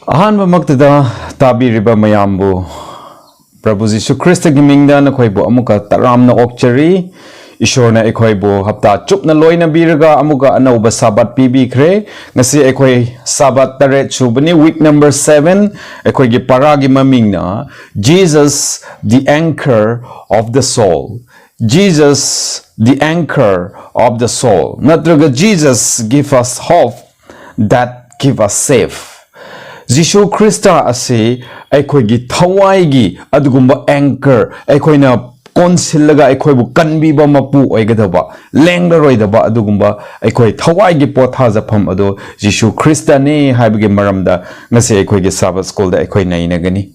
Ahanba magtada tabiriba mayambu Prabhu Jisu Krista gi mingda na khoibo amuka taramna okchari Ishorna ekhoibo hapta chupna loina biraga amuka anauba Sabbath pibi khre ngasi ekhoi Sabbath taret chubani week number 7 ekhoi gi paragi mamingna Jesus the anchor of the soul. Jesus the anchor of the soul. Natraga Jesus give us hope that give us safe. Jisu Krista ase ekhoi gi thawai gi adugumba anchor ekhoi na konsilaga ekhoi bu kanbiba mapu oigadaba lengla roidaba adugumba ekhoi thawai gi pothaja pham ado Jisu Krista ne haibge maramda ngase ekhoi gi Sabbath school da ekhoi naina gani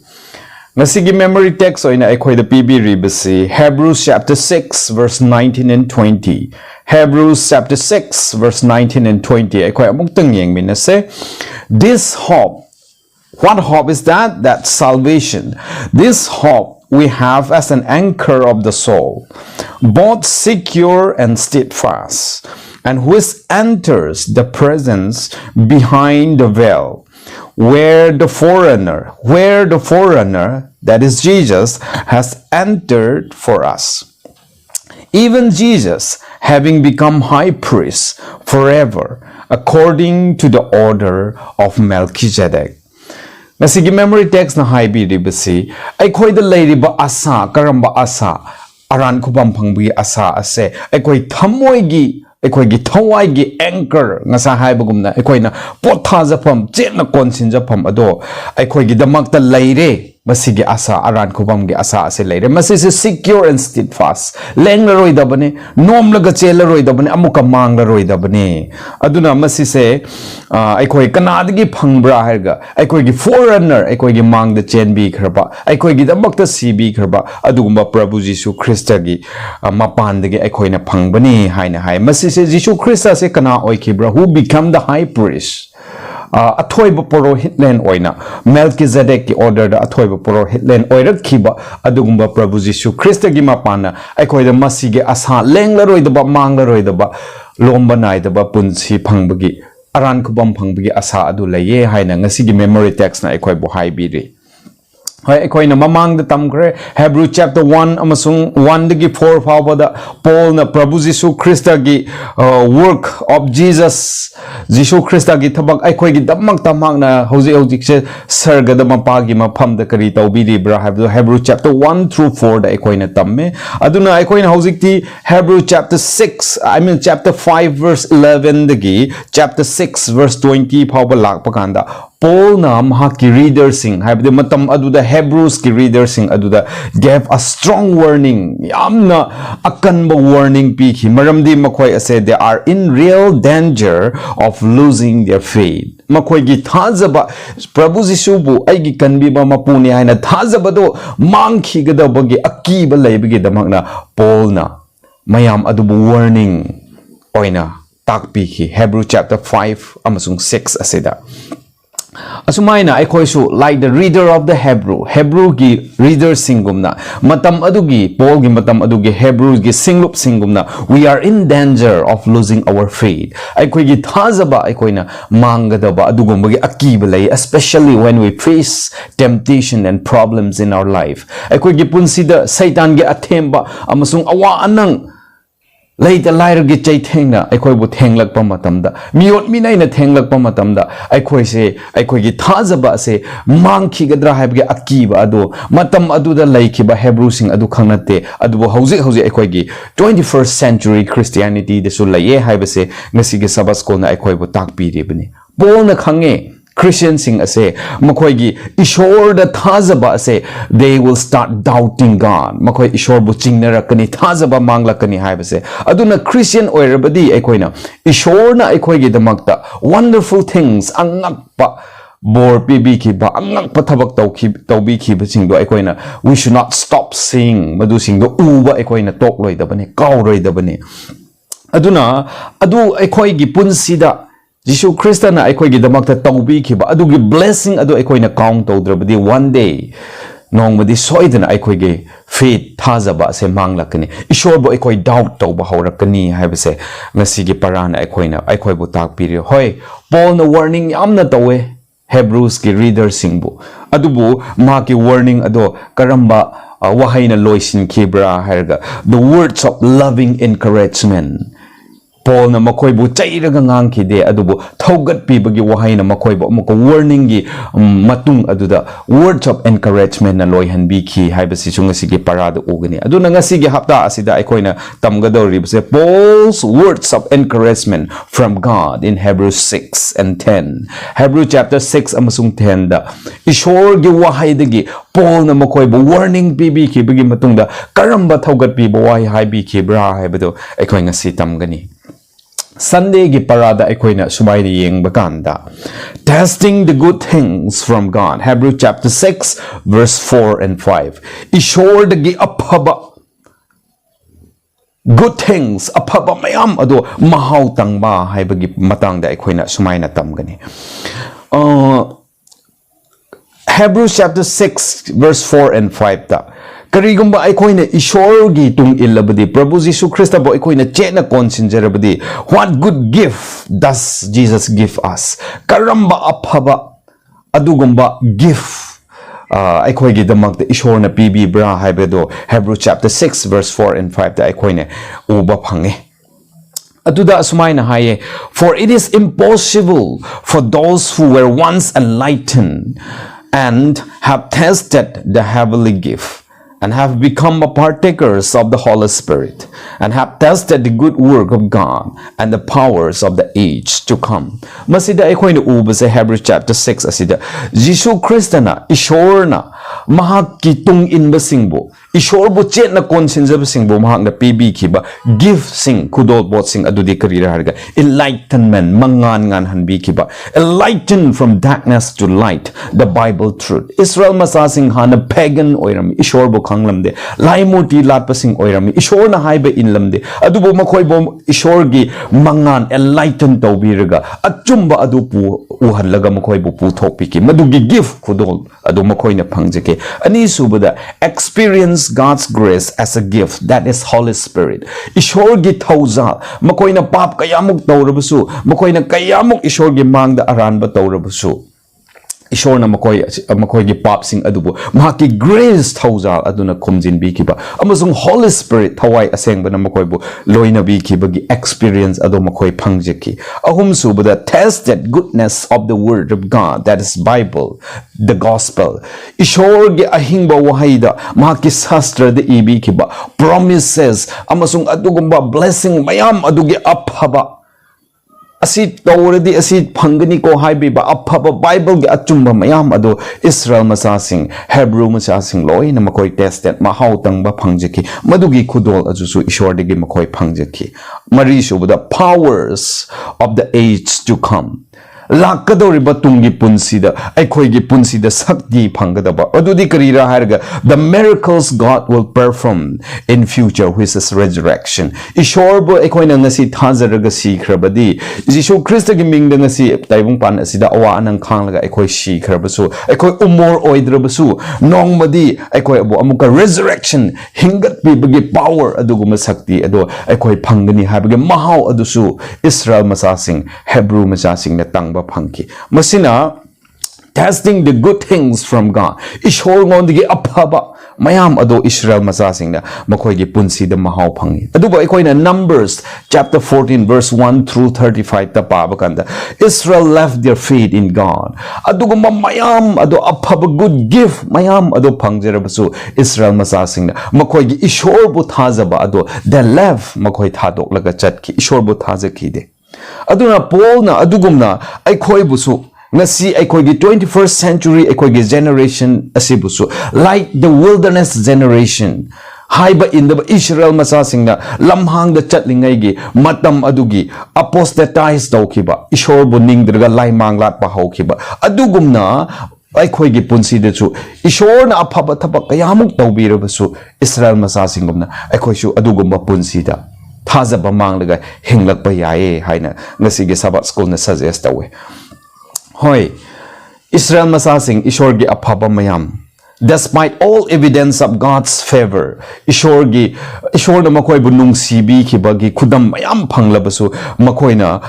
ngasi gi memory text oina ekhoi da pb ribasi Hebrews chapter 6 verse 19 and 20 Hebrews chapter 6 verse 19 and 20 ekhoi amuk tang yengmin na se this hope. What hope is that? That salvation. This hope we have as an anchor of the soul, both secure and steadfast, and which enters the presence behind the veil, where the foreigner, that is Jesus, has entered for us. Even Jesus, having become high priest forever, according to the order of Melchizedek. Masigi memory text na haibi ribasi aikoi da leiriba asa karamba asa aran khubam phangbi asa ase aikoi thamoi gi aikoi gi thawai gi anchor ngasa haibagumna aikoi na potha jafam chetna konsin jafam ado aikoi gi damakta leire masigi asa aran khubam gi asa ase leire masisi secure and steadfast lengla roi dabane nomlaga chela roi dabane amuka mangla roi dabane aduna masise aikoi kanadagi phangbra harga aikoi gi foreigner aikoi gi mangda chenbi khraba aikoi gi damakta sibi khraba adugumba Prabhu Jisu Krista gi mapandagi aikoi na phangbani haina hai masise Jisu Krista se kana oikibra who become the high priest Athoiba poro hitlen oina Melchizedek ki order da athoiba poro hitlen oirak khiba adugumba Prabhu Jisu Krista gi mapana aikoi da masige asa lengla roidaba mangla roidaba lomba naidaba punsi phangbagi aran khubam phangbagi asa adu laye haina ngasi gi memory text na aikoi bo haibiri Hoi na mamang da tamkre Hebrew chapter 1 amasung 1 dagi 4 fawbada Paul na Prabhu Jisu Krista gi work of Jesus Jisu Krista gi thabak aikoi gi damak tamak na hoji se sarga da mapa gi mafam da kari tawbiri bra Hebrew chapter 1 through 4 da aikoi na tamme aduna aikoi na hoji ti Hebrew chapter 6 chapter 5 verse 11 dagi chapter 6 verse 20 fawba lakpa kanda Paul na mahaki reader sing habde matam aduda Hebrews ki reader sing aduda gave a strong warning yamna akanba warning piki maramdi makhoi ase they are in real danger of losing their faith makhoi gi thazaba Prabhu Jisu bu aigi kanbiba mapuni haina thazaba do mangkhi gadaba gi akiba leibigi damakna Paul na mayam adubu warning oina takpiki Hebrew chapter 5 amasung 6 aseda Asumaina aikhoisu like the reader of the Hebrew gi reader singumna matam adugi Paul gi matam adugi Hebrew gi singlup singumna we are in danger of losing our faith aikoi gi thazaba aikoina mangadaba adugumba gi akiba lay especially when we face temptation and problems in our life aikoi gi punsida Satan gi athemba amasung awa anang Later gi chai thengna aikoi bu thenglakpa matamda miot minaina thenglakpa matamda aikoi se aikoi gi thazaba se mangkhi gadra haibge akiba ado matam aduda laikhiba Hebrew sing adu khangnate adu hauji aikoi gi 21st century Christianity desu laye haibase ngasi gi Sabbath school na aikoi bu takpi rebani Paul na khange Christian sing ase makhoi gi ishor da thazaba ase they will start doubting God makhoi ishor bu chingnarakani thazaba manglakani haibase aduna Christian oirabadi aikoina ishor na aikoi gi damakta wonderful things angakpa bor pibi ki ba angakpa thabak tawbi ki ba singdo aikoina we should not stop seeing madu singdo uba aikoina tok loi dabani kaw roi dabani aduna adu aikoi gi punsida Jisu Krista na aikoi gi damakta tawbi ki ba adugi blessing adu aikoi na count tawdrabadi one day nongmadi soidana aikoi gi faith thazaba se manglakani ishor bo aikoi doubt tawba haurakani haibase ngasi gi parana aikoi bu takpiri hoi Paul na warning yamna tawe Hebrews ki reader singbu adubu ma ki warning ado karamba wahayna loisin kibra harga the words of loving encouragement Paul na makoy bu chairaga ngang kide adubu thogat pibagi wahay na makoy bu amako warning gi matung aduda words of encouragement na loyhan biki haibasi chunga sige parada ugani aduna nga sige hapta asida aikoina tamgadori se Paul's words of encouragement from God in Hebrews 6 and 10 Hebrews chapter 6 amasung 10 da ishor gi wahay dagi Paul na makoy bu warning bibi ki bigi matungda karamba thogat pi bu wahay hai biki bra haibado aikoy nga si tamgani Sunday gi parada aikoina sumai yeng bakanda testing the good things from God Hebrews chapter 6 verse 4 and 5 ishor gi aphaba good things aphaba mayam ado mahaw tangba haibagi matangda aikoina sumai na tamgani Hebrews chapter 6 verse 4 and 5 ta Karigumba aikoina ishor gi tung ilabadi Prabhu Jisu Christa bo aikoina chena konsinjerabadi what good gift does Jesus give us karamba aphaba adugumba gift aikoi gi damakta ishor na pibi bra haibedo Hebrews chapter 6 verse 4 and 5 ta aikoina uba phange Aduda sumaina haye for it is impossible for those who were once enlightened and have tasted the heavenly gift and have become partakers of the Holy Spirit, and have tested the good work of God and the powers of the age to come. Masida aikoina uba sa Hebrews chapter 6 asida Jisu Krista na ishor na mahak kitung inba singbo ishor bu chet na konsinjaba singbo mahak na pibi kiba give sing kudol bot sing adudi karira harga enlightenment mangan ngan hanbi kiba enlighten from darkness to light the Bible truth Israel masasing hana pagan oirami ishor bu khanglamde laimoti latpasing oirami ishor na haiba inlamde adubo makhoi bom ishor gi mangan enlighten tawbiraga achumba adu pu uhallaga makhoi bu pu thokpiki madugi give kudol adu makhoi na phangjake ani subada experience God's grace as a gift that is Holy Spirit ishor gi thauza makhoi na pap kayamuk tawrabasu makhoi na kayamuk ishor gi mangda aranba tawrabasu ishor na makoy gi pap sing adubu mahaki grace thauza aduna khomjin bi kiba amasung Holy Spirit thawai aseng bana makoy bu loina bi kiba gi experience adu makoy phangjeki ahum subada tested goodness of the word of God that is Bible the gospel ishor gi ahingba wahaida mahaki sastra de ibi kiba promises amasung adugumba blessing mayam adugi aphaba Asi tawredi asi phangani ko haibiba aphaba Bible ge achumba mayam ado Israel masasing Hebrew masasing loi na makoi tested mahaw tangba phangjaki madugi khudol ajusu ishor degi makoi phangjaki mari subada powers of the age to come lakadoriba tungi punsida aikoi gi punsida sakti phanggadaba adudi karira harga the miracles God will perform in future which is resurrection ishor bo aikoi na ngasi thajaraga sikhrabadi Jisu Christ gi mingda ngasi taibung pan asida awa anang khanglaga aikoi sikhrabasu aikoi umor oidrabasu nongmadi aikoi abu amuka resurrection hingat bi bagi power aduguma sakti ado aikoi phangani habage mahaw adusu Israel masasing Hebrew masasing na tangba Punky. Masina testing the good things from God. Ishor ngondigi aphaba mayam ado Israel masasing na makoy gi punsi da mahaw phangi. Aduba ikoy na Numbers chapter 14 verse 1 through 35 ta pabakanda. Israel left their faith in God. Adugo mayam ado aphaba good gift mayam ado phangjerabasu Israel masasing na makoy gi ishor bu thajaba ado they left makoy thadok laga chatki ishor bu thajaki de. Aduna Paul na adugumna aikoi busu ngasi aikoi gi 21st century aikoi gi generation asibusu like the wilderness generation haiba in the Israel masasing na lamhang da chatlingai gi matam adugi apostatize tawkiba ishor bu ningdraga laimang lat pa hawkiba adugumna aikoi gi punsi de chu ishor na aphaba thaba kayamuk tawbirabasu Israel masasing gumna aikoi shu adugumba punsi da Thazaba manglaga hinglak pa yae haina ngasige Sabbath school na suggest awe hoy Israel masasing ishor gi aphaba mayam despite all evidence of God's favor ishor na makoy bu nungsibi ki bagi khudam mayam phanglabasu makoy na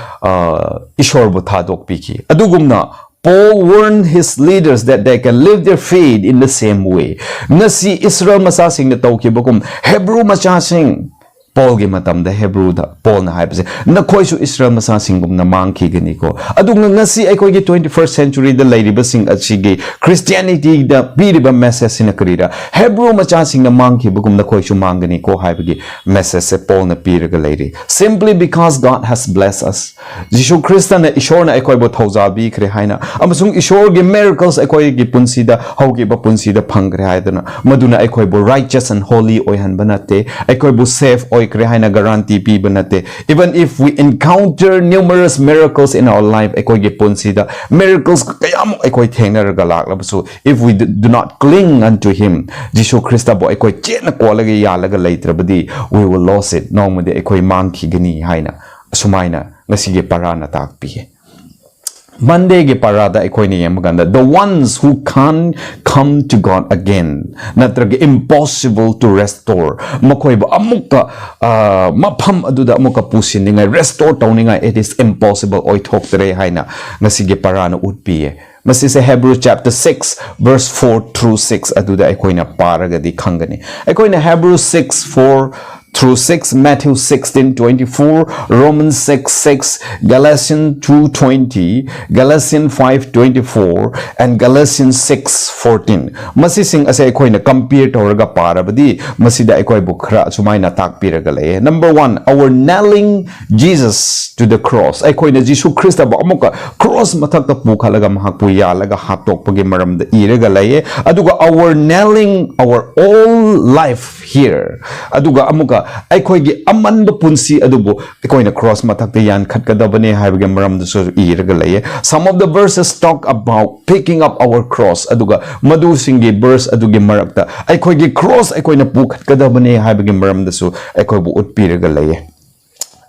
ishor bu thadok pi ki adugumna Paul warned his leaders that they can live their faith in the same way. Ngasi Israel masasing na tawkibagum Hebrew masasing Paul gi matam da Hebrew da Paul na haibase na koi su Israel masasing gum na mangki gani ko adu ngasi ai koi gi 21st century da lairiba sing achigi Christianity da piriba message sina karira Hebrew masasing na mangki bugum na koi su mangani ko haibagi message se Paul na piriga lairi simply because God has blessed us Jishu Christa na ishor na ai koi bo thauzabi kre haina amasung ishor gi miracles ai koi gi punsi da haugi ba punsi da phangre haidana maduna ai koi bo righteous and holy oihan banate ai koi bo safe guarantee people nate. Even if we encounter numerous miracles in our life, miracles so if we do not cling unto Him, Jishu Christa bo we will lose it. No mo de manki gani haina sumaina nasige parana takpi. Monday ge parada ni maganda the ones who can't come to God again natrage impossible to restore makoy ba amuka mapham aduda amuka pusin ningai restore tawningai it is impossible oi thok tere haina ngasige parana utpiye masise Hebrew chapter 6 verse 4 through 6 aduda na paraga di khangani na Hebrew 6:4 through 6, Matthew 16:24, Romans 6:6, Galatians 2:20, Galatians 5:24, and Galatians 6:14. Masising ase na compare tawraga parabadi masida bukhra sumaina takpiraga lay. Number 1, our nailing Jesus to the cross. Na Jisu Christa ba amuka cross matakta pukhalaga mahakpuya laga hatok pagi maram da iraga lay. Aduga our nailing our all life here. Aduga amuka gi aman punsi adubo na cross matakta yan khatkadabane haibage maram da so iraga lay. Some of the verses talk about picking up our cross aduga madu singi verse adugi marakta gi cross na pukhatkadabane haibage maram da so bu utpiraga lay.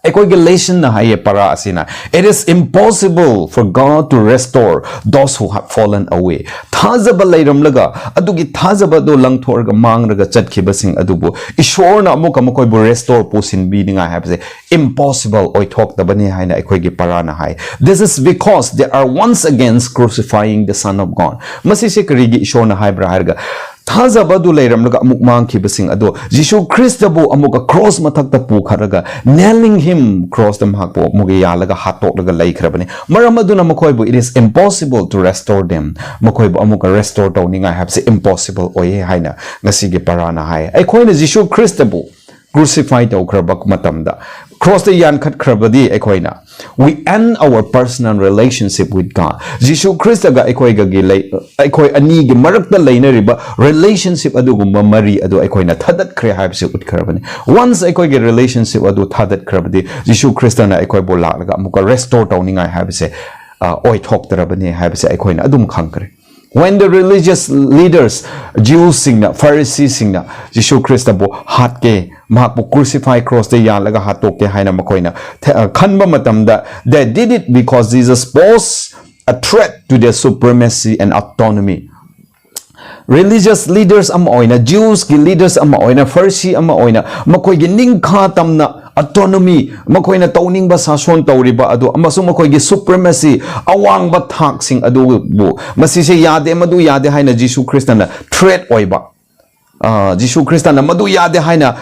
Galatians na haye para asina. It is impossible for God to restore those who have fallen away. Thazaba layram laga adugi thazaba do langthorga mangraga chatkibasing adubo ishor na amuka makoy bo restore pusin bi ninga habse impossible oi thok dabani haina gi para na hai. This is because they are once again crucifying the Son of God. Masise karigi ishor na haibra harga Thazaba du layram laga amuk mangki basing ado Jishu Christa bo amuka cross matakta pukharaga nailing him cross them hakpo mugiya laga hatok laga lay krabani maramadu na makoy bo it is impossible to restore them makoy bo amuka restore taw ninga habse impossible oye haina ngasige parana hai na Jishu Christa bo crucified taw krabak matamda cross the yan khat krabadi na we end our personal relationship with God. Jishu Christa ga ga gilay ani gi marakta layna riba relationship adu gumba mari adu na thadat kre habse utkarabani. Once gi relationship adu thadat krabadi Jishu Christa na bola laga amuka restore tawninga habse oi thok tarabani habse na adum khangkre. When the religious leaders, Jews singna, Pharisees singna, Jishu Christa bo hatke, mahakbo crucify cross the yan laga hatoke haina makoina. Kanba matamda, they did it because Jesus posed a threat to their supremacy and autonomy. Religious leaders ama oina, Jews ki leaders ama oina, Pharisee ama oina, makoy gi ningkha tamna autonomy makoy na tawning ba sason tawriba adu amasung makoy gi supremacy awang ba thak sing adu bu masise yade madu yade haina Jisu Christa na threat oiba Jishu Christa na madu yade haina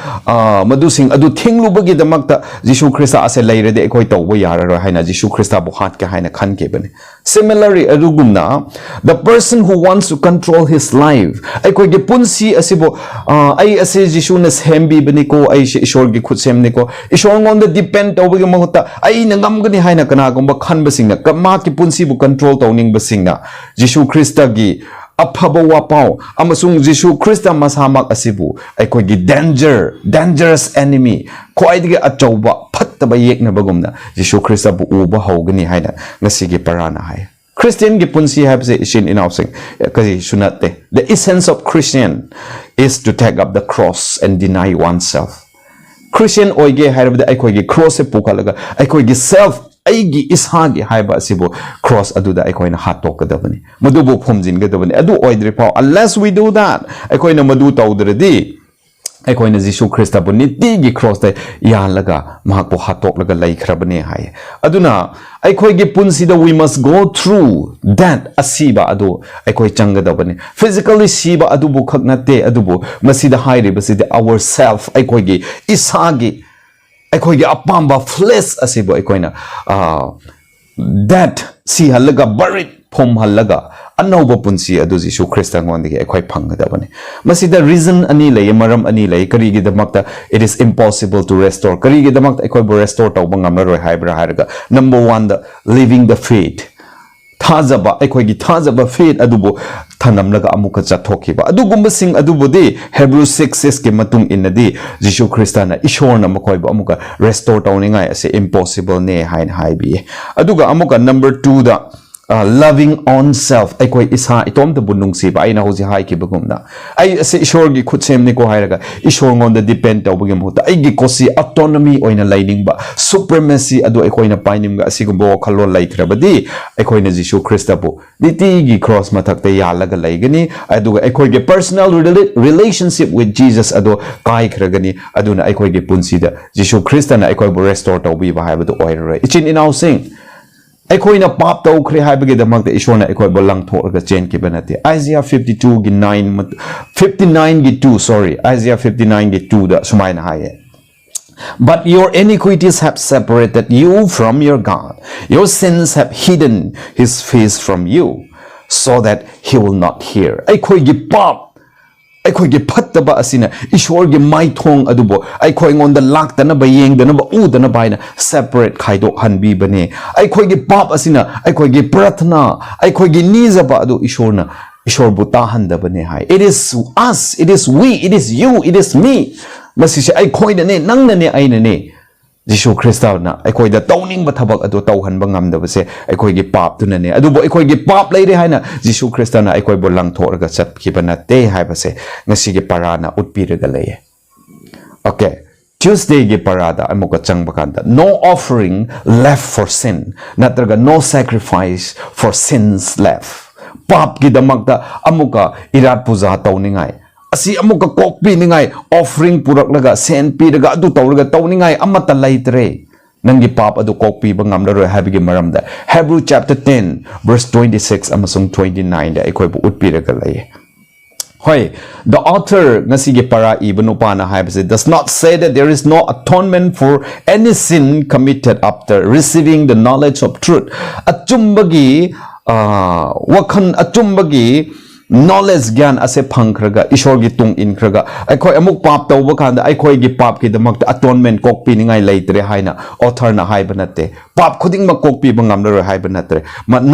madu sing adu thinglu bagi damakta Jishu Christa ase lairede ekoi tawbo yararo haina Jishu Christa bu hat ke haina khan ke bane. Similarly adugumna the person who wants to control his life ekoi ge punsi asibo ai ase Jishu na sembi bani ko ai ishor ge khut sem ne ko ishor ngon da depend tawbo ge mahuta ai na ngam gani haina kana gomba khan basing na kama ki punsi bu control tawning basing na Jishu Christa gi apaba wapau amasung Jishu Christa masamak asibu gi dangerous enemy khwaidige achauba phattaba yekna bagumna Jishu Christa bu uba hogani haina ngasigi parana hai. Christian gi punsi habse ishin inausing kaji sunate. The essence of Christian is to take up the cross and deny oneself. Christian oige hairabda gi cross e pukalaga gi self aigi ishagi haiba asibo cross aduda na hatok kadabani madubo phomjin gadabani adu oidri paw unless we do that na madu tawdradi ꯑꯩꯈꯣꯏꯅ ꯖꯤꯁꯨ ꯈ꯭ꯔꯤꯁꯇꯕꯨ ꯅꯤꯇꯤꯒꯤ ꯀ꯭ꯔꯣꯁꯇ ꯌꯥꯜꯂꯒ ꯃꯍꯥꯛꯄꯨ ꯍꯥꯠꯇꯣꯛꯂꯒ ꯂꯩꯈ꯭ꯔꯕꯅꯦ ꯍꯥꯏ ꯑꯗꯨꯅ ꯑꯩꯈꯣꯏꯒꯤ ꯄꯨꯟꯁꯤꯗ we must go through that ꯑꯁꯤꯕ ꯑꯗꯨ ꯑꯩꯈꯣꯏ ꯆꯪꯒꯗꯕꯅꯤ physically ꯁꯤꯕ ꯑꯗꯨꯕꯨ ꯈꯛ ꯅꯠꯇꯦ ꯑꯗꯨꯕꯨ ꯃꯁꯤꯗ ꯍꯥꯏꯔꯤꯕꯁꯤꯗꯤ our self ꯑꯩꯈꯣꯏꯒꯤ ꯏꯁꯥꯒꯤ ꯑꯩꯈꯣꯏꯒꯤ ꯑꯄꯥꯝꯕ flesh ꯑꯁꯤꯕꯨ ꯑꯩꯈꯣꯏꯅ that sihalaga barit phomhalaga anauba punsi adu jisu christa ngondigi ekhoi phanggadabani masida reason ani lay maram ani lay karigi damakta it is impossible to restore karigi damakta ekhoi bo restore tawba ngamlaroi haibra haraga number 1 the living the faith thazaba ekhoi gi thazaba faith adubu thanamlaga amuka chathokiba adugumba sing adubudi hebrew 6:6 ke matung inadi jisu christa na ishorna makhoi bo amuka restore tawningai ase impossible ne hain haibi aduga amuka number 2 da loving on self aikoi isa itom da bunungsi ba aina hoji hai ki bagumna ai ase ishor gi khutsem ni ko hairaga ishor ngon da depend tawbagi muta ai gi kosi autonomy oina lining ba supremacy adu aikoi na painim ga asigumbo khalo laikhrabadi aikoi na jisu christa bu diti gi cross mathak te yalaga laigani aduga aikoi ge personal relationship with jesus adu kai khragani aduna aikoi ge punsi da jisu christa na aikoi bu restore tawbi ba haibadu oirare ichin inau sing अखोइना पाप तौखरे हाइबगे दमक ईश्वरना अखोइ बोलंग थोरगा chain के बनते Isaiah 52 की 9 59 की 2 sorry Isaiah 59 की 2 दा सुमाइना हाये But your iniquities have separated you from your God. Your sins have hidden his face from you so that he will not hear. अखोइ गी पाप अखोइ गी फत्तबा असिना ईश्वर गी माइथोंग अदुबो अखोइ ngond लाक्तना ba yengdana ba udana baina separate khaido hanbi bane अखोइ गी पाप असिना अखोइ गी प्रार्थना अखोइ गी निजबा अदु ईश्वरना ईश्वर बु ताहंदा बने हाय it is us it is we it is you it is me masi se अखोइ ने नंगना ने आइना ने जिसु ख्रिस्तावना अखोइ दा तौनिंग बा थबक अदु तौहन बा ngamdabase अखोइ गी पाप तुना ने अदुबो अखोइ गी पाप लेरे हायना जिसु ख्रिस्ताना अखोइ बो लंगथोरगा चतखिबना ते हायबसे ngasi gi parana utpiraga leye okay Tuesday gi parada amuka changba kanda no offering left for sin natraga no sacrifice for sins left pap gi damakta amuka irat puja tawningai asi amuka kokpi ningai offering puraknaga sen piraga adu tawraga tawningai amata laitre nangi pap adu kokpi ba ngamlaroi habigi maramda Hebrew chapter 10 verse 26 amasung 29 da ekoi bu utpiraga laye Hoi, the author ngasige para ibnu pana haibase does not say that there is no atonement for any sin committed after receiving the knowledge of truth. Achumbagi wakhan achumbagi knowledge gyan ase phangkhraga ishor gi tung in khraga akhoi amuk pap tawba khanda akhoi gi pap ki damak atonement kokpi ningai leitre haina author na haiba natte pap khuding ma kokpi bangam ro haiba natte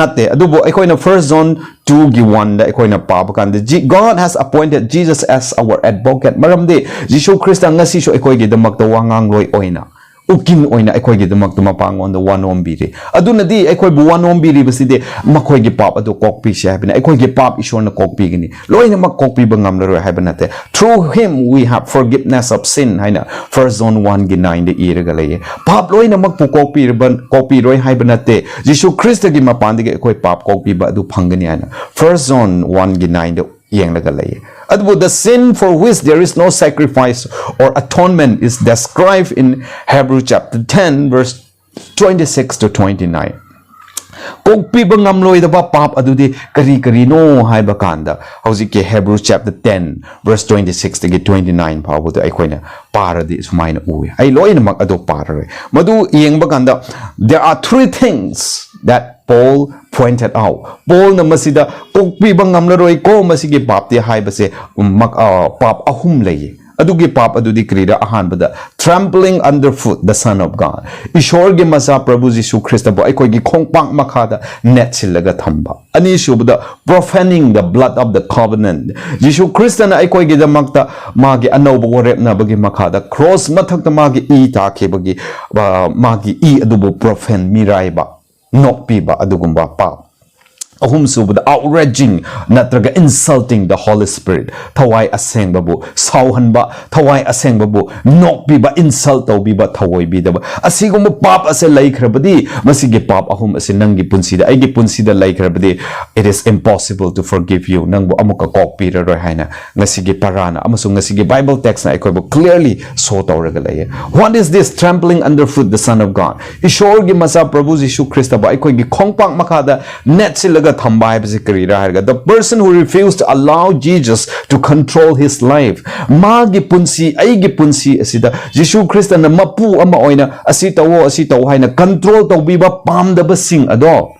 natte adubo akhoi na 1 John 2 gi 1 da akhoi na pap kanda God has appointed Jesus as our advocate maramde Jisu Christ ngasi sho akhoi gi damak ta wangang loi oina ukin oina akhoi gi damak tu mapang on the one om biri adunadi akhoi bu one om biri baside makhoi gi pap adu kokpi sha habina akhoi gi pap ishor na kokpi gini loina mak kokpi bangam ro habanate through him we have forgiveness of sin haina 1 John 1 gi 9 de iraga leye pap loina mak pu kokpi ban kokpi roi habanate Jisu Christ gi mapan de akhoi pap kokpi ba adu phangani haina 1 John 1 gi 9 de yenglaga leye Adbu the sin for which there is no sacrifice or atonement is described in Hebrew chapter 10 verse 26 to 29. Kokpi bangam loi da pap adudi kari no hai bakanda hauji ke Hebrew chapter 10 verse 26 to 29 phabu da aikoina paradi sumaina uwe ai loina mak ado parare madu yeng bakanda there are three things that Paul pointed out Paul na masida kokpi bangam laroi ko masigi pap te hai base mak pap ahum lei adugi pap adudi krida ahan bada trampling underfoot the son of God ishor ge masa prabhu jisu christ bo aikoi gi khongpang makhada net silaga thamba ani shubda profaning the blood of the covenant jisu christ na aikoi gi damakta magi anoba worep na bagi makhada cross mathak ta magi e ta ke bagi magi e adubo profane mirai ba nokpi ba adugumba pa ahum subada outraging natraga insulting the Holy Spirit thawai aseng babu sauhan ba thawai aseng babu nok biba insult tau biba thawoi bidaba asigum pap ase laikhrabadi masige pap ahum ase nangi punsida aigi punsida laikhrabadi it is impossible to forgive you nangbu amuka kok pira roi haina ngasige parana amasung ngasige Bible text na ikoibo clearly so tawraga laye what is this trampling underfoot the Son of God ishor gi masa Prabhu Jishu Christ ba ikoi gi khongpang makada net silaga the person who refused to allow Jesus to control his life magi punsi aigi punsi asida Jishu Christ na mapu ama oina asitawo haina control tawbiba pamdaba sing ado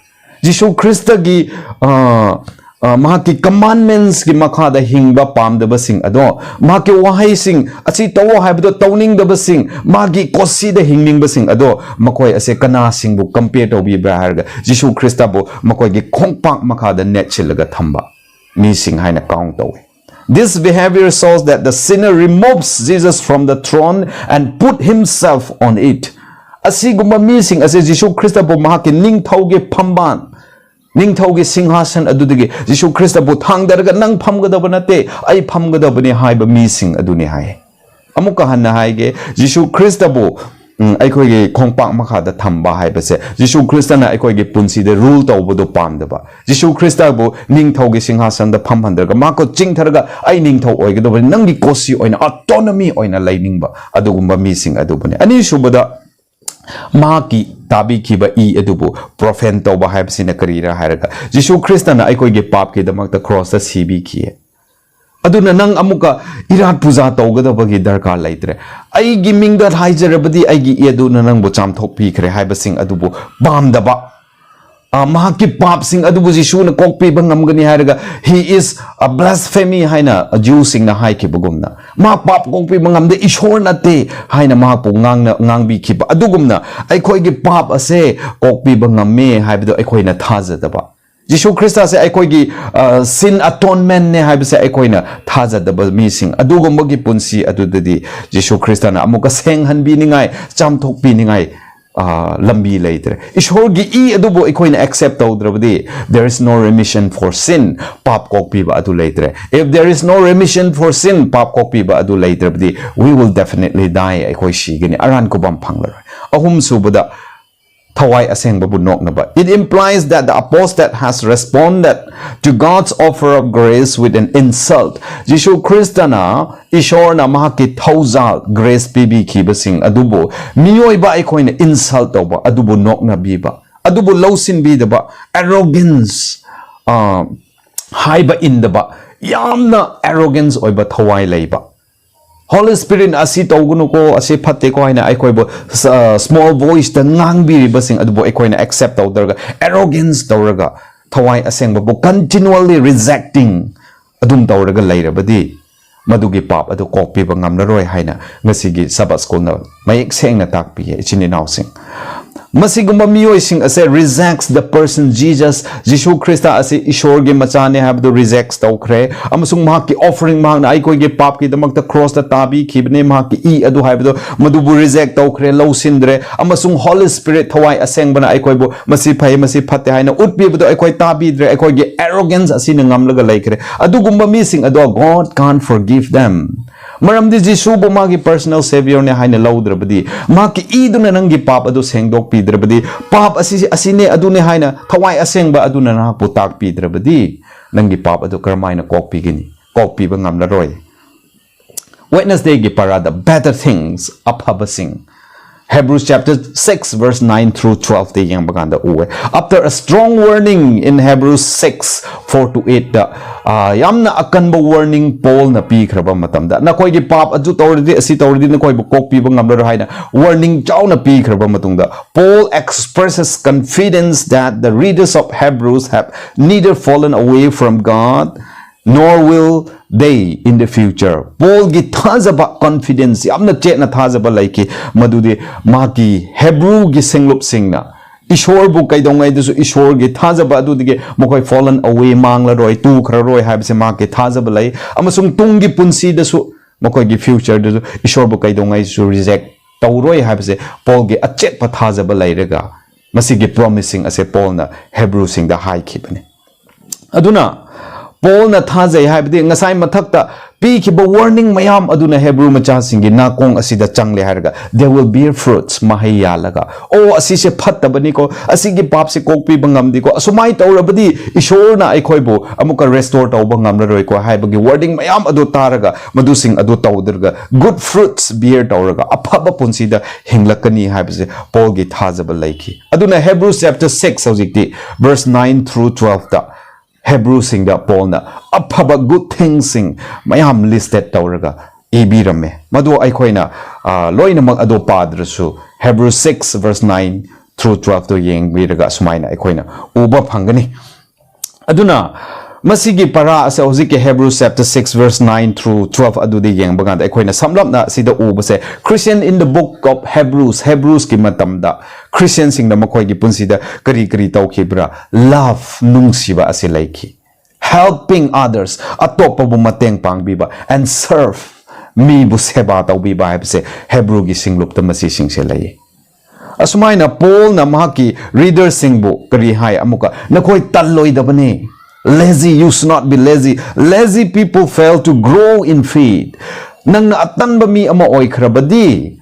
Jishu Christ gi mahaki commandments ki makhada hingba pamdaba sing ado mahaki wahai sing asi tawo haibdo tawning daba sing magi kosi da hingning ba sing ado makoi ase kana sing bu compare to bi bra harga Jishu Christa bu makoi gi khongpak makhada net chilaga thamba mi sing haina count away. This behavior shows that the sinner removes Jesus from the throne and put himself on it. Asiguma mi sing ase Jishu Christa bu mahaki ning thauge phamban Ningthaugi singhasan adudigi Jishu Christa bu thangdaraga nang phamgadaba nate ai phamgadaba ni haiba mi sing aduni hai amuka hanna haige Jishu Christa bu aikoge khongpak makhada thamba haibase Jishu Christa na aikoge punsi de rule tawbodo pamdaba Jishu Christa bu ningthaugi singhasan da phamhandaraga mako chingtharaga ai ningthau oigadaba nangi kosi oina autonomy oina lainingba adugumba mi sing adubani ani shubada maki tabi kiba I adubu profane tawba haibsina karira hairaga Jishu Christa na aikoge pap ki damakta cross ta sibi kiye aduna nang amuka irat puja tawgadabagi darkar laitre aigi mingda haijarabadi aigi aduna nang bu chamthok pikre haibasing adubu bamdaba mahaki pap sing adubu Jishu na kokpi bangamgani hairaga he is a blasphemy haina a Jew sing na haiki bugumna ma pap kokpi bangamde ishor na te haina mahapu ngangbi kiba adugumna aikoi gi pap ase kokpi bangame haibdo aikoi na thajadaba Jishu Christa se aikoi gi sin atonement ne haibse aikoi na thajadaba mi sing adugumba gi punsi adudadi Jishu Christa na amuka senghan bi ningai chamthok bi ningai lambi later ishor gi I adubo ikoina accept tawdrabdi there is no remission for sin pap kokpi ba adu later if there is no remission for sin pap kokpi ba adu later we will definitely die ikoi shigini aran ko bam phanglar ahum subada thawai aseng babu noknaba it implies that the apostate has responded to God's offer of grace with an insult Jishu Christana ishor na mahaki thauza grace pibi kibasing adubo miyoi ba ikoina insult tawba adubo nokna biba adubo lawsin bidaba arrogance haiba indaba yamna arrogance oiba thawai leiba Holy Spirit asi tawgunu ko asi phatte ko haina aikoi bo small voice ta ngangbi basing adubo aikoi na accept tawdarga arrogance tawraga thawai asengba bo continually rejecting adum tawraga lairabadi madugi pap adu kokpi ba ngamlaroi haina ngasigi Sabbath school na mayek seng na takpi ichini nausing masigumba miyoi sing ase rejects the person Jishu Christa ase ishor ge machane habdu rejects tawkhre amasung mahaki offering mahna ai koi ge pap ki damakta cross ta tabi khibne mahaki I adu habdu madubu reject tawkhre lawsindre amasung Holy Spirit thawai aseng bana ai koi bo masi phai masi phatte haina utpi bdu ai koi tabi dre ai koi ge arrogance asina ngamlaga laikre adugumba mi sing adu God can't forgive them maramdi Jishu bo magi personal savior ne haina lawdrabadi maki iduna nangi pap adu sengdok pidrabadi pap asine adune haina thawai asengba aduna na putak pidrabadi nangi pap adu karmaina kokpi gini kokpi ba ngamlaroi Wednesday gi parada better things aphabasing Hebrews chapter 6 verse 9 through 12 the yang baganda uwe after a strong warning in Hebrews 6 4 to 8 yamna akanba warning Paul na pi khraba matamda na koi gi pap aju tawridi asi tawridi na koi kok pi bangamlar haina warning chaw na pi khraba matungda Paul expresses confidence that the readers of Hebrews have neither fallen away from God nor will they in the future Paul gi thazaba confidence yamna chena thazaba laiki madude maki Hebrew gi senglup singna ishor bu kaidongai dusu ishor gi thazaba adudige mokoi fallen away mangla roi tu khra roi habse maki thazaba lai amasung tungi punsi dasu mokoi gi future dusu ishor bu kaidongai su reject tawroi habse Paul gi achet pa thazaba lairaga masigi promising ase Paul na Hebrew sing da high kibane aduna Paul na thazai haibdi ngasai mathakta pi ki ba warning mayam aduna Hebrew macha singi na kong asida changle harga there will bear fruits mahaya laga o asise phattabani ko asigi pap se kokpi bangam di ko asumai tawrabadi ishor na aikoi bo amuka restore taw bangam roi ko haibagi wording mayam adu taraga madu sing adu tawderga good fruits bear tawraga aphaba punsida hinglakani haibse Paul gi thazaba laiki aduna Hebrews chapter 6 hojikti verse 9 through 12 da Hebrew sing da Paul na apaba good things sing mayam listed tawraga ibirame madu aikoina loina mag ado padrasu Hebrews 6 verse 9 through 12 to yeng biraga sumaina aikoina uba phangani aduna masigi para asa hojike Hebrews chapter 6 verse 9 through 12 adudi yeng baganda aikoina samlamna sida ubase Christian in the book of Hebrews ki matamda Christian sing na makoi gi punsida kari tawkhibra love nungsiba ase laiki helping others atopa bu mateng pangbiba and serve mi bu seba tawbiba habse Hebrew gi singlup ta masi singse lai asumaina Paul na mahaki reader singbu kari hai amuka nakoi talloi dabane lazy you should not be lazy people fail to grow in faith nang na atanba mi ama oikrabadi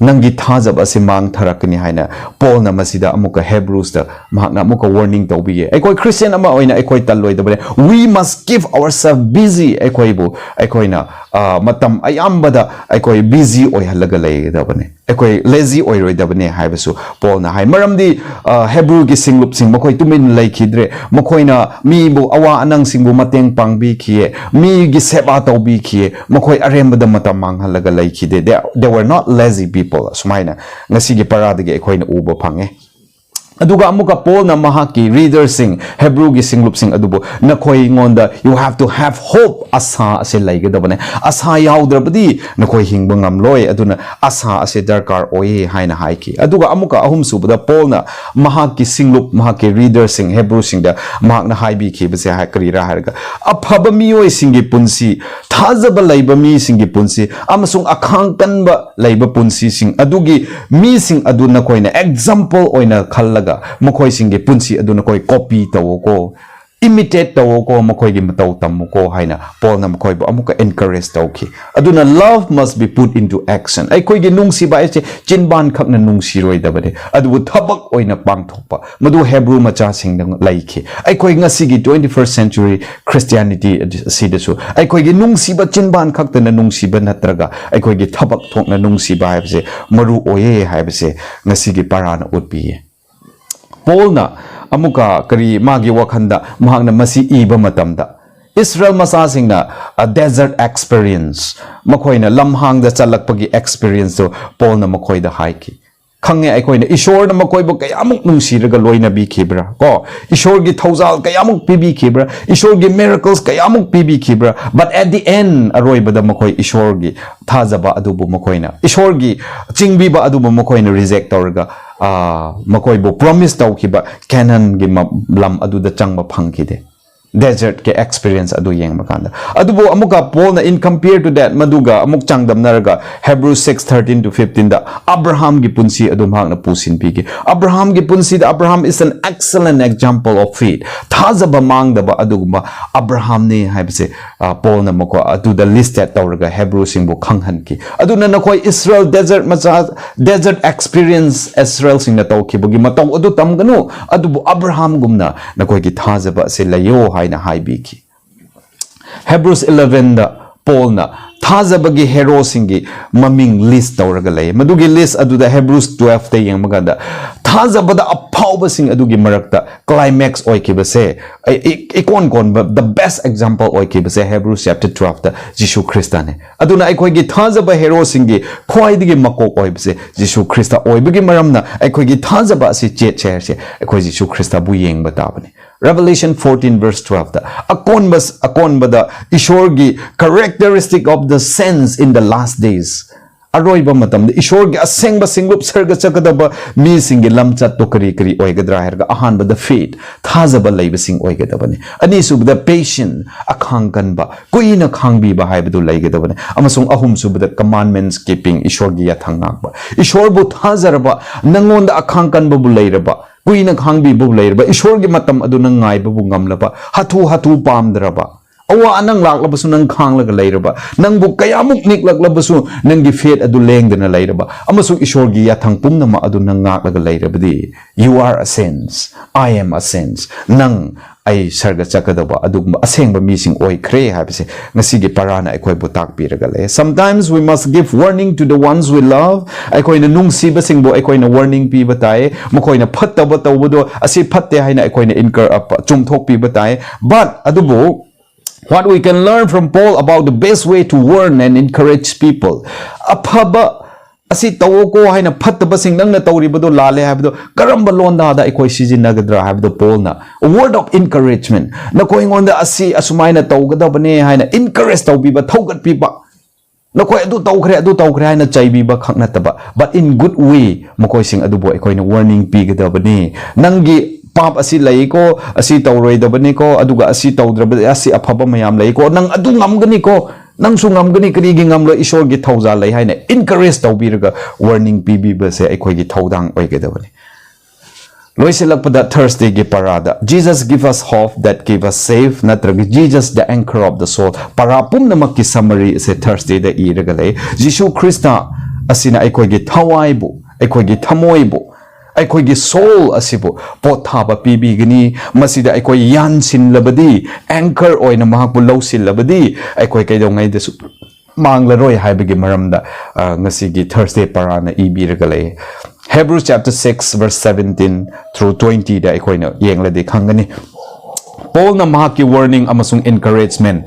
nangi thazab ase mang tharakani haina Paul na masida amuka Hebrews da mahakna amuka warning tawbiye aikoi Christian ama oina aikoi talloi dabane we must keep ourselves busy aikoi bu aikoina matam ayambada aikoi busy oi halaga lei dabane aikoi lazy oi roi dabane haibasu Paul na hai maramdi Hebrew gi singlup sing makoi tumin laikidre makoina mi bu awa anang singbu mateng pangbi khiye mi gi seba tawbi khiye makoi arembada matam mang halaga laikide they were not lazy people sumaina ngasigi paradagi aikoina uba phange aduga amuka Paul na mahaki reader sing Hebrew gi singlup sing adubo nakoi ngonda you have to have hope asa ase laigadabane asa yaudrabadi nakoi hingba ngamloi aduna asa ase darkar oi haina haiki aduga amuka ahum subada Paul na mahaki singlup mahaki reader sing Hebrew sing da mahak na haibi khibase ha karira harga aphaba mioi singi punsi thazaba laiba mi singi punsi amasung akhang kanba laiba punsi sing adugi mi sing adu nakoi na example oina khalla makoi singe punsi aduna koi copy tawo ko imitate tawo ko makoi gi mataw tammo ko haina Paul na makoi bo amuka encourage tawki aduna love must be put into action ai koi gi nungsi ba che chinban khak na nungsi roi dabade adu thabak oina pangthokpa madu Hebrew macha sing dang laiki ai koi ngasi gi 21st century Christianity sidasu ai koi gi nungsi ba chinban khak na nungsi ba natraga ai koi gi thabak thok na nungsi ba haibse maru oye haibse ngasi gi parana utpiye Paul na amuka kari magi wakhanda mahakna masi iba matamda Israel masasing na a desert experience makoina lamhang da chalakpagi experience to Paul na makoi da haiki khange aikoina ishor na makoi bo kayamuk nungsiraga loina bi khibra ko ishor gi thousal kayamuk pibi khibra ishor gi miracles kayamuk pibi khibra but at the end aroi bada makoi ishor gi thazaba adubu makoina ishor gi chingbi ba adubu makoina reject tawraga makoi bo promise tawkiba canon gi lam aduda changba phangkide desert ke experience adu yeng makanda adubo amuka Paul na in compare to that maduga amuk changdam naraga Hebrews 6:13 to 15 da Abraham gi punsi adu mahak na pusin pigi Abraham gi punsi da Abraham is an excellent example of faith thazaba mangdaba aduguma Abraham ne haibse Paul na mako adu da listed tawraga Hebrews sing bo khanghan ki aduna na koi Israel desert experience Israel sing na tawki bogi mataw adu tamganu adubo Abraham gumna na koi gi thazaba se layo haina haibiki Hebrews 11 da Paul na thazabagi hero singi maming list tawraga lay madugi list aduda Hebrews 12 ta yang maganda thazabada apawba sing adugi marakta climax oikibase ikon kon the best example oikibase Hebrews chapter 12 ta Jishu Krista ne aduna aikoi gi thazaba hero singi khwaidigi makok oibase Jishu Krista oibagi maramna aikoi gi thazaba si chet chair se aikoi Jishu Krista bu yeng batabane Revelation 14 verse 12 da akon bada ishorgi characteristic of the saints in the last days aroiba matam da ishorgi asengba singlup sarga chakadaba mi singi lamchat to kari oigadra herga ahan bada faith thazaba leiba sing oigadabane ani subda patient akhangkanba kuina khangbi ba haibadu leigadabane amasung ahum subda commandments keeping ishorgi yathangakba ishorbu thazaraba nangonda akhangkanba bu leiraba kuina khangbibu leirba ishorgi matam aduna ngaibabu ngamlaba hatu pamdraba awa anang laklabasu nang khanglaga leiraba nangbu kayamuk niklaklabasu nangi faith adu lengdana leiraba amasu ishorgi yathang pumnama adu nang ngaklaga leirabadi you are a sense I am a sense nang ai sarga chakadaba adugma asengba mising oi kre habse ngasigi parana aikoi butak piragale sometimes we must give warning to the ones we love aikoi na nungsiba singbo aikoi na warning pi batai makoi na phattaba tawbudo asi phatte haina aikoi na incur up chumthok pi batai but adubu what we can learn from Paul about the best way to warn and encourage people. Aphaba asi tawo ko haina phattaba sing nang na tawribado lale habdo karamba londa da ikoi sijinagadra habdo Paul na a word of encouragement na ko ingonda asi asumaina tawgadabane haina encourage tawbiba thogat piba na ko adu tawkhre haina chaibiba khaknataba but in good way makoi sing adu bo ikoi na warning pigadabane nangi pap asi lai ko asi tawroi dabani ko aduga asi tawdraba asi aphaba mayam lai ko nang adu ngamgani ko nang su ngamgani karigi ngamlo ishor gi thauza lai haina encourage tawbiraga warning pibiba se aikoi gi thaudang oigadabani loiselakpada Thursday gi parada Jesus give us hope that give us safe natragi Jesus the anchor of the soul parapum namak ki summary se Thursday da iraga lai Jishu Krista asina aikoi gi thawaibu aikoi gi thamoibu aikoi gi soul asibu pothaba pibigani masida aikoi yansin labadi anchor oina mahakbu lausin labadi aikoi kaidong ngai desu mangla roi haibagi maramda ngasi gi Thursday parana ibiraga lay Hebrews chapter 6 verse 17 through 20 da aikoi na yengladi khangani Paul na mahaki warning amasung encouragement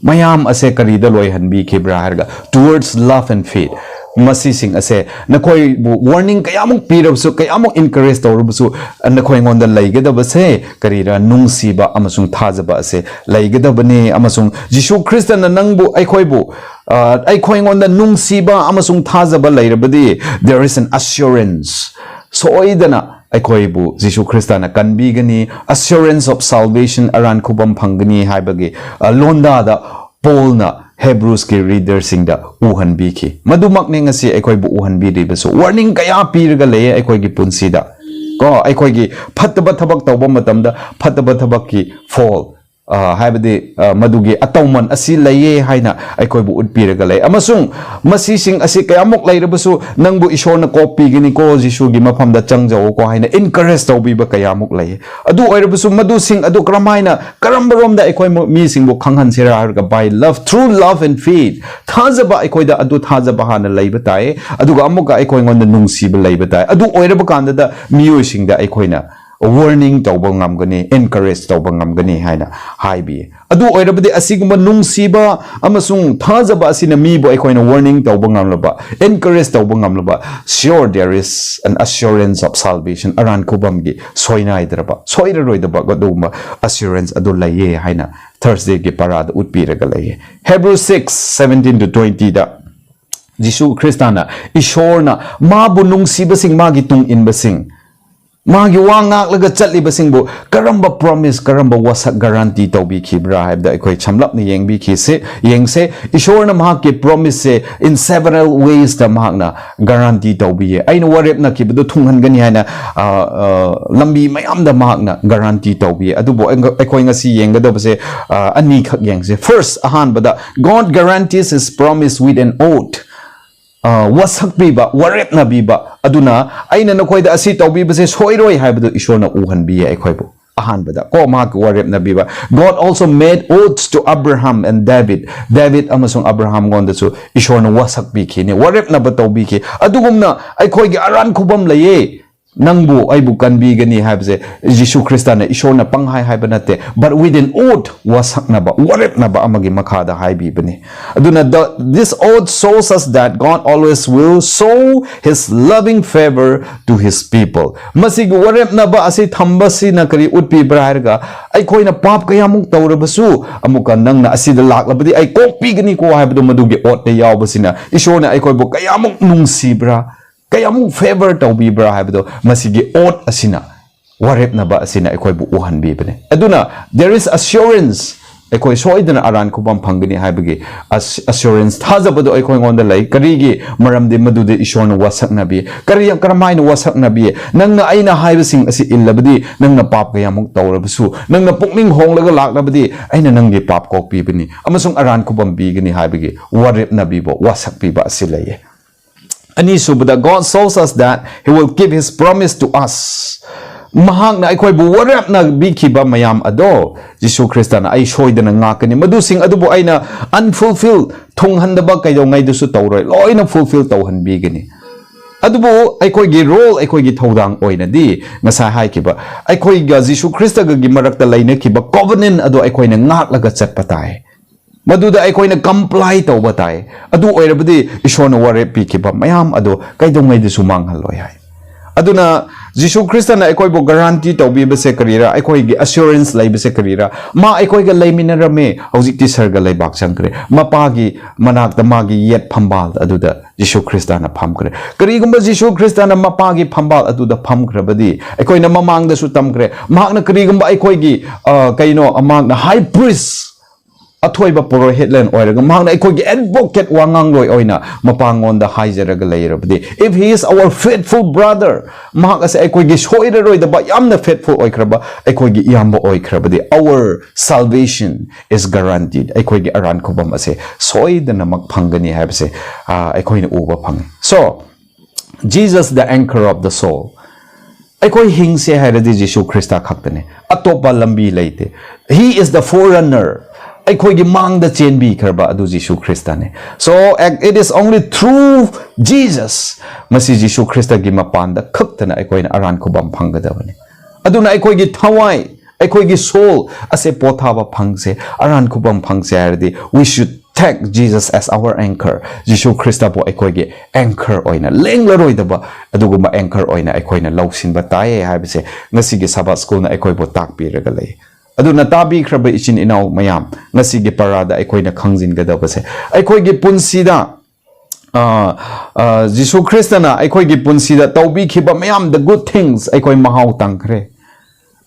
mayam ase karida loi hanbi khibra harga towards love and faith masising ase nakoi warning kayamuk pirabsu kayamuk encourage tawrubusu nakoi ngonda laigadabase karira nungsiba amasung thajaba ase laigadabane amasung Jishu Christ na nangbu aikhoibu aikoi ngonda nungsiba amasung thajaba lairabadi there is an assurance soidana aikhoibu Jishu Christ na kanbigani assurance of salvation aran khubam phangani haibagi londa da Paul na Hebrews ki reader singda uhan biki madumak ne ngasi aikoi bu uhan bi ribaso warning kaya pirga le aikoi gi punsida ko aikoi gi phattaba thabak tawba matamda phattaba thabak ki fall haibadi madugi atawman asi laye haina aikoi bu utpiraga lay amasung masising asi kayamok lairabasu nangbu ishorna copy gini ko Jisu gi mafamda changjaw ko haina encourage tawbiba kayamok lay adu oirabasu madusing adu kramaina karambaromda aikoi mi singbu khanghan sira harga by love through love and faith thajaba aikoi da adu thajaba hana layba tai aduga amuka aikoi ngonda nungsiba layba tai adu oiraba kanda da miyoi singda aikoina warning tawba ngamgani encourage tawba ngamgani haina haibi adu oirabadi asiguma nungsiba amasung thajaba asina mibo aikoina warning tawba ngamlaba encourage tawba ngamlaba sure there is an assurance of salvation aran kubamgi soinaidraba soiraroidaba goduma assurance adu laye haina Thursday gi parada utpiraga laye Hebrews 6:17 to 20 da Jisu Kristana ishorna mabu nungsiba sing magi tung inba sing magi wangak laga chatli basingbo karamba promise karamba wasak guarantee tawbi khibra haibda aikoi chamlap ni yengbi khise yengse ishorna mahak ke promise se in several ways da mahakna guarantee tawbi ye aina warep na kibdo thunghan gani haina lambi mayam da mahakna guarantee tawbi adubo aikoi ngasi yengda base ani khak yengse first ahan bada God guarantees his promise with an oath wasak biba warep na biba aduna aina nakoi da asi tawbi base soiroi haibdo ishorna uhan biye aikhoibu ahan bada ko mak warep na biba God also made oaths to Abraham and David amasung Abraham gonda su ishorna wasak bi khini warep na batawbi ki adugumna aikoi gi aran khubam laye nangbu aibu kanbi gani haibse Jisu Kristana ishorna panghai haibanate but with an oath wasakna ba warep na ba amagi makhada haibi bani aduna this oath shows us that God always will show his loving favor to his people masig warep na ba asi thambasi na kari utpi braharga ai khoina pap kayamuk tawrabasu amuka nangna asida laklabadi ai kopi gani ko haibdo madugi oath ne yawbasina ishorna ai khoibo kayamuk nungsibra kayamu favor tawbi bra haibdo masigi oath asina warep na ba asina aikoi bu uhan bi bane aduna there is assurance ꯑꯩꯈꯣꯏ ꯁꯣꯏꯗꯅ ꯑꯔꯥꯟ ꯈꯨꯕꯝ ꯐꯪꯒꯅꯤ ꯍꯥꯏꯕꯒꯤ assurance ꯊꯥꯖꯕꯗꯣ ꯑꯩꯈꯣꯏꯉꯣꯟꯗ ꯂꯩ ꯀꯔꯤꯒꯤ ꯃꯔꯝꯗꯤ ꯃꯗꯨꯗ ꯏꯁꯣꯔꯅ ꯋꯥꯁꯛꯅꯕꯤ ꯀꯔꯝꯍꯥꯏꯅ ꯋꯥꯁꯛꯅꯕꯤ ꯅꯪꯅ ꯑꯩꯅ ꯍꯥꯏꯕꯁꯤꯡ ꯑꯁꯤ ꯏꯜꯂꯕꯗꯤ ꯅꯪꯅ ꯄꯥꯞ ꯀꯌꯥꯃꯨꯛ ꯇꯧꯔꯕꯁꯨ ꯅꯪꯅ ꯄꯨꯛꯅꯤꯡ ꯍꯣꯡꯂꯒ ꯂꯥꯛꯂꯕꯗꯤ ꯑꯩꯅ ꯅꯪꯒꯤ ꯄꯥꯞ ꯀꯣꯛꯄꯤꯕꯅꯤ ꯑꯃꯁꯨꯡ ꯑꯔꯥꯟ ꯈꯨꯕꯝ ꯄꯤꯒꯅꯤ ꯍꯥꯏꯕꯒꯤ ꯋꯥꯔꯦꯞꯅꯕꯤꯕ ꯋꯥꯁꯛꯄꯤꯕ ꯑꯁꯤ ꯂꯩꯌꯦ ꯑꯅꯤꯁꯨꯕꯗ God shows us that He will keep His promise to us mahakna aikoibu warapna bikiba mayam ado Jisu Kristana ai soidana ngakani madusing adubu aina unfulfilled thunghandaba kaidongai dusu tawroi loina fulfill tawhanbigani adubu aikoigi role aikoigi thodang oinadi ngasa haikiba aikoiga Jisu Kristaga gi marakta lainakiba covenant ado aikoina ngaklaga chatpatai maduda aikoina comply tawbatai adu oirabadi ishona warep bikiba mayam ado kaidongai dusu manghaloi hai aduna Jisu Kristana aikoibo guarantee tawbibase karira aikoigi assurance laibase karira ma aikoiga laiminarame hojikti sarga laibak changkre mapagi manakta magi yet phambal aduda Jisu Kristana phamkre karigumba Jisu Kristana mapagi phambal aduda phamkrabadi aikoina mamangda su tamkre mahakna karigumba aikoigi kaino amangna high priest athoiba poro headline oiraga mahakna aikoigi advocate wangangloi oina mapangonda haijaraga leirabdi if he is our faithful brother mahak ase aikoigi soiraroidaba yamna faithful oikraba aikoigi iyamba oikrabadi our salvation is guaranteed aikoigi aran khobam ase soidana mak phangani habse aikoina uba phang so Jesus the anchor of the soul aikoi hingse hairadi Jisu Krista khaktane atopa lambi leite he is the forerunner aikoigi mangda chenbi karba adu Jisu Kristane so it is only through Jesus masi Jisu Krista gi mapanda khaktana aikoina aran khobam phangadabani aduna aikoigi thawai aikoigi soul ase pothaba phangse aran khobam phangse hardi we should take Jesus as our anchor Jisu Krista bo aikoigi anchor oina lenglaroidaba aduguma anchor oina aikoina lausinba tae haibse ngasigi Sabbath school na aikoibo takpiraga lei aduna tabi khraba ichin inau mayam ngasigi parada aikoina khangjin gadabase aikoigi punsida Jisu Kristana aikoigi punsida tawbi khiba mayam the good things aikoi mahau tangkhre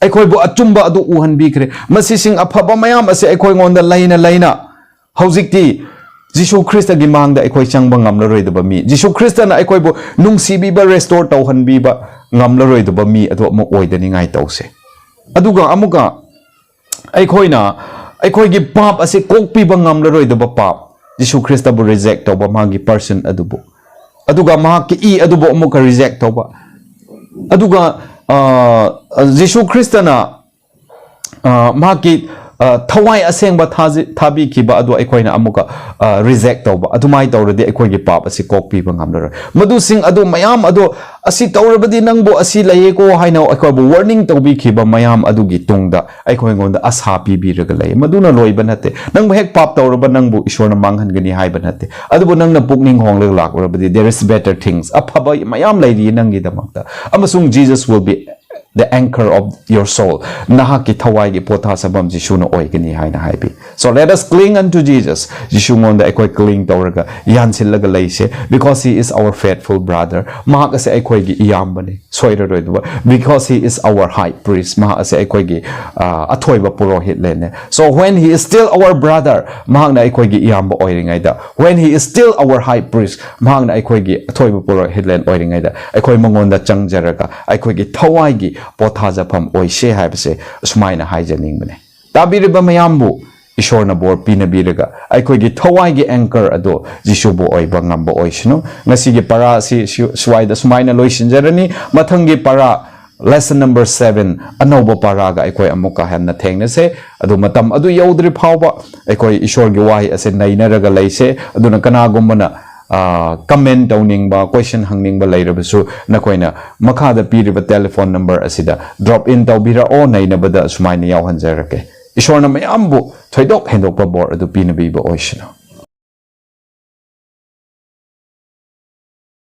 aikoi bo achumba adu uhanbi khre masising afaba mayam ase aikoi ngonda laina hojikti Jisu Krista gi mangda aikoi changba ngamlaroidaba mi Jisu Kristana aikoi bo nungsibiba restore tawhanbiba ngamlaroidaba mi adu amu oidani ngai tawse aduga amuka aikoina aikoigi pap ase kokpiba ngamlaroidaba pap Jisu Krista bu reject tawba magi person adubu aduga mahaki I adubu amuka reject tawba aduga Jisu Kristana mahaki thawai asengba thabi kiba adu aikoina amuka reject tawba adumai tawradi aikoigi pap ase kokpiba ngamlaroi madusing adu mayam adu asi tawrabadi nangbo asi layeko haina aikoibu warning tawbi kiba mayam adugi tungda aikoingonda asa pibiraga lay maduna loiba nate nangbo hek pap tawraba nangbo ishorna manghangani haiba nate adubu nangna pukning honglag lakrabadi there is better things aphaba mayam layri nangi damakta amasung Jesus will be the anchor of your soul nahaki thawai gi potha sabam Jisu no oigani haina haibi so let us cling unto Jesus Jisu ngonda aikoi cling tawraga yansillaga leise because he is our faithful brother mahak ase aikoi gi iyambani soiraroidwa because he is our high priest mahak ase aikoi gi athoiba purohit lene so when he is still our brother mahak na aikoi gi iyamba oiringaida when he is still our high priest mahak na aikoi gi athoiba purohit len oiringaida aikoi mangonda changjaraga aikoi gi thawai gi pothajapam oise haibse sumaina haijaningmane tabiriba mayambu ishorna bor pinabiraga aikoigi thawai gi anchor ado Jisu bo oiba ngamba oisno ngasigi para si swaida sumaina loisinjarani mathangi para lesson number 7 anoba paraga aikoi amuka hamna thengnase adu matam adu yaudri phawba aikoi ishor gi wai ase nainaraga leise aduna kanagumana comment downingba question hangningba leirabasu nakoina makhada piriba telephone number asida drop in tawbira o nainabada sumaina yawhanjarake ishorna mayambu thoidok hendokpa bor adu pinabiba oishna